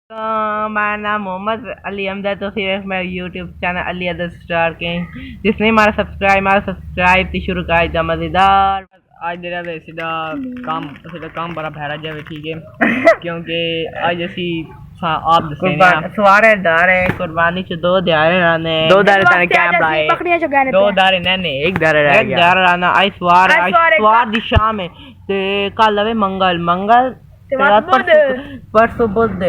तो मेरा नाम मोहम्मद अली अहमद तो फिर मैं YouTube channel Ali other star के जिसने हमारा सब्सक्राइब थी शुरू का था मज़ेदार आज दे रहा सीधा काम बड़ा भैरा जाए ठीक है क्योंकि आज ऐसी आप सवारे दारे कुर्बानी च दो दारे राने दो दारे तने कैंप लाए दो दारे ने एक दारे रह गया एक दारे राना आई सवार दी शाम है ते कल आवे मंगल परसों बुध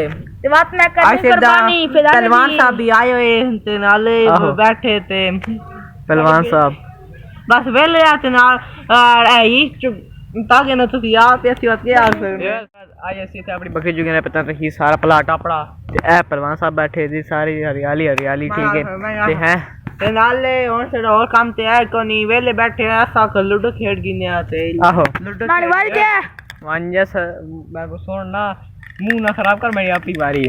पहलवान साहब भी आए हुए ते नाले बैठे थे पहलवान साहब बस वेले आते नाल ताकि ना तुम याद ऐसी बात क्या आज ऐसी थे अपनी बकरी जुगे ने पता नहीं सारा पला टापड़ा ते ए पहलवान साहब बैठे थी सारी हरियाली ठीक है ते हैं ते नाले और से और काम ते है कोनी वेले बैठे ऐसा कर लूडो खेड गिने आते आहो लूडो वाली क्या वांजस मैं को सुन ना मुंह ना खराब कर मेरी अपनी बारी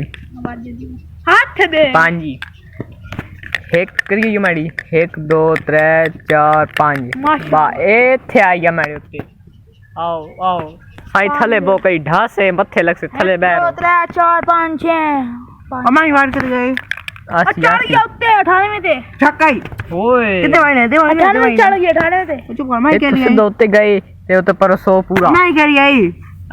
हाथ दे पांजी एक करिए ये मेरी 1 2 3 4 5 बा ए थे आया मेरे उत्ते आओ आई थले बो कई ढासे मथे लग से थले बैठ 2 3 4 5 6 हमारी बात कर गए चढ़ गया उत्ते 18 में थे छक्काई ओए कितने वाले दे वाले चढ़ गया 18 में थे चुप कर मैं के लिए उत्ते गए ते उत्ते पर 100 पूरा नहीं कर आई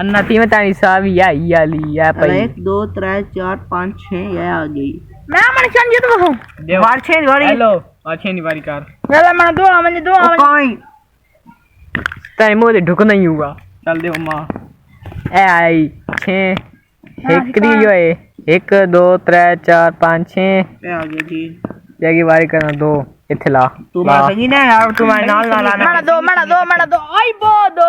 अन्ना ती में तानी सावी या ली या पई 1 2 3 4 5 6 ये आ गई मैं मन चल जीत बो वार 6 वारी हेलो आ 6 वारी कार चल मैं दो कोई ताई मोदे ढुक नहीं होगा चल दे अम्मा ए आई 6 एकरी जो है 1 2 3 4 5 6 ए आ गई जी जागी वारी करना 2 इथे ला तू मैं सही ना यार तू मैं नाल ना लाना मैं दो आई बो दो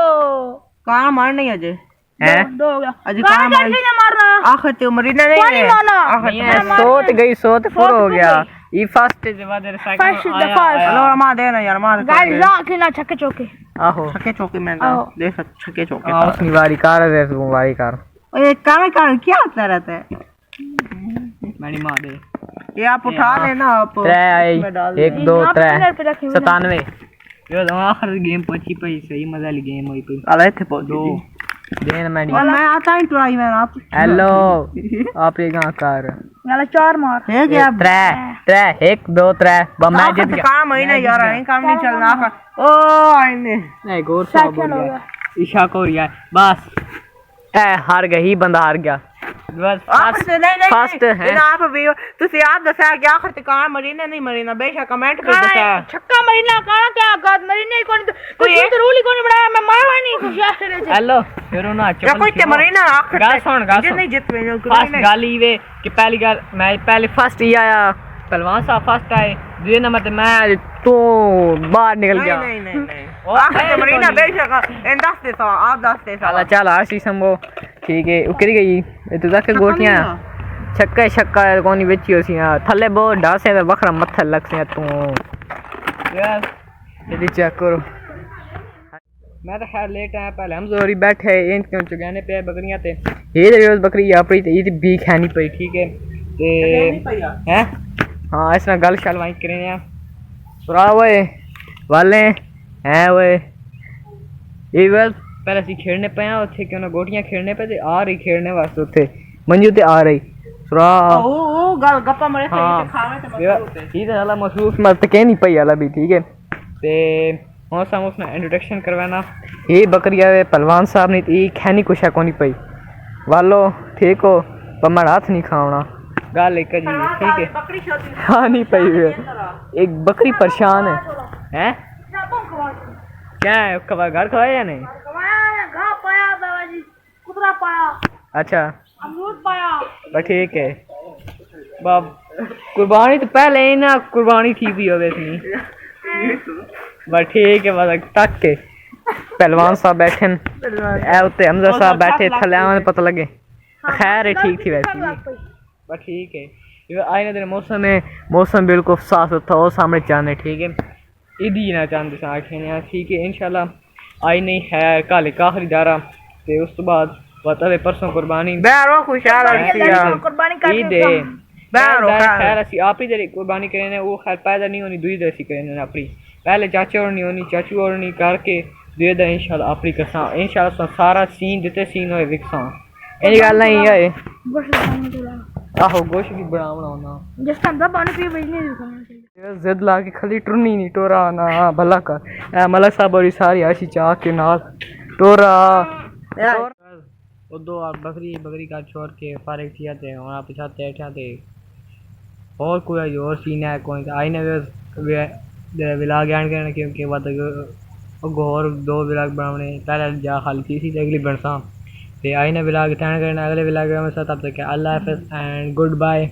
कहां मार नहीं अजय हैं दो हो गया अजय कहां मारना आखिर ते मरीना नहीं है सोत गई सोत पूरा हो गया ई फर्स्ट के बाद साइकिल आया हेलो मां दे ना यार मार गाइस जा के ना छक्के चौके आहो छक्के चौके में देख छक्के चौके उसनी वारी कार है तू वारी कार ओए कार क्या होता रहता है मेरी मां दे ये आप उठा लेना आप 1 2 3 97 यो आखिर गेम पची पई सही मजा ली गेम हुई पई अरे थे दो देन मैं आता ही ट्राई में आप हेलो आप ये कहां कर वाला 4 मार है क्या 3 1 2 3 बम मैं जीत गया काम है ना यार नहीं काम नहीं चलना ओ आईने नहीं गोर साहब बोल गया ईशा को रिया बस ए हार गई बंदा हार गया बस फर्स्ट है ना आप भी तुसी आप दसा क्या आखिर कहां मरीना नहीं मरीना बेशक कमेंट कर दसा छक्का मरीना कहां क्या गाद मरीना कौन कोई तो रूल ही कौन बनाया मैं मारवा नहीं खुश से हेलो फिर ना चल कोई ते मरीना आखिर गाल सुन नहीं जीत में फर्स्ट गाली वे कि पहली गाल मैं पहले फर्स्ट ही आया पहलवान साहब फर्स्ट आए दूसरे नंबर पे मैं तो बाहर निकल गया नहीं आखिर मरीना बेशक इन 10 दे आप 10 दे चल आशी संभो ठीक है उकरी गई तू जाके गोटियां छक्का कोनी बेची होसी थल्ले बो ढासे पे बखरा मत्था लग से तू यार जल्दी चेक करो मैं तो खैर लेट आया पहले हम जोरी बैठे इन क्यों चुगाने पे बकरियां थे ये रोज बकरी अपनी ते ये भी खानी पई ठीक है ते हैं हां इसना गल शल वाई करे हैं सुरा ओए वाले हैं ओए ये वेल पहले सी खेलने पे उथे क्यों ना गोटियां खेलने पे ते आ रही खेलने वास्ते उथे मंजू ते आ रही सुरा ओ गल गप्पा मारे थे खावे ते ठीक है वाला महसूस मत के नहीं पई वाला भी ठीक है ते मौसम उसने इंट्रोडक्शन करवाना ये बकरिया वे पहलवान साहब ने ई खैनी कुछ है कोनी पई वालो ठीक हो पमड़ हाथ नहीं खावना गल एक जी ठीक है बकरी छोटी हां नहीं पई एक बकरी परेशान है क्या है कब घर खवाया या नहीं घा पाया बाबाजी कुतरा पाया अच्छा अमरूद पाया बस ठीक है बाब कुर्बानी तो पहले ही ना कुर्बानी ठीक भी होवे इतनी बस ठीक है बस तक के पहलवान साहब बैठे ए उते हमजा साहब बैठे थले आने पता लगे खैर है ठीक थी वैसे बस ठीक है ये आने दिन मौसम बिल्कुल साफ सुथरा और सामने चांद ठीक है इदी ना चांद साखे ठीक है इंशाल्लाह आई नहीं है कल का खरीदारा ते उस तो बाद बतावे परसों कुर्बानी बैरो खुशहाल कुर्बानी कर ईद है बैरो खैर असि आप ही दे कुर्बानी करने वो खैर पैदा नहीं होनी दुई दसी करने अपनी पहले चाचा और नहीं होनी चाचू और नहीं करके दे दे इंशाल्लाह अपनी कसा इंशाल्लाह सारा सीन देते सीन होए विकसा ये गल नहीं है आहो गोश्त की बनाना जिस टाइम दा पानी पी बजने दिखा जिद ला के खाली टुरनी नहीं टोरा ना भला कर ए मलक साहब और सारी आशी चाह के नाल टोरा वो दो बकरी का छोड़ के फारिग किया थे वहाँ पिछाते थे और कोई और सीन है कोई आई ने विलाग एंड करने क्योंकि बाद और दो विलाग बनाने पहले जा खाली थी अगली बनसा ते आई ने विलाग एंड करना अगले विलाग में तब तक अल्लाह हाफिज़ एंड गुड बाय।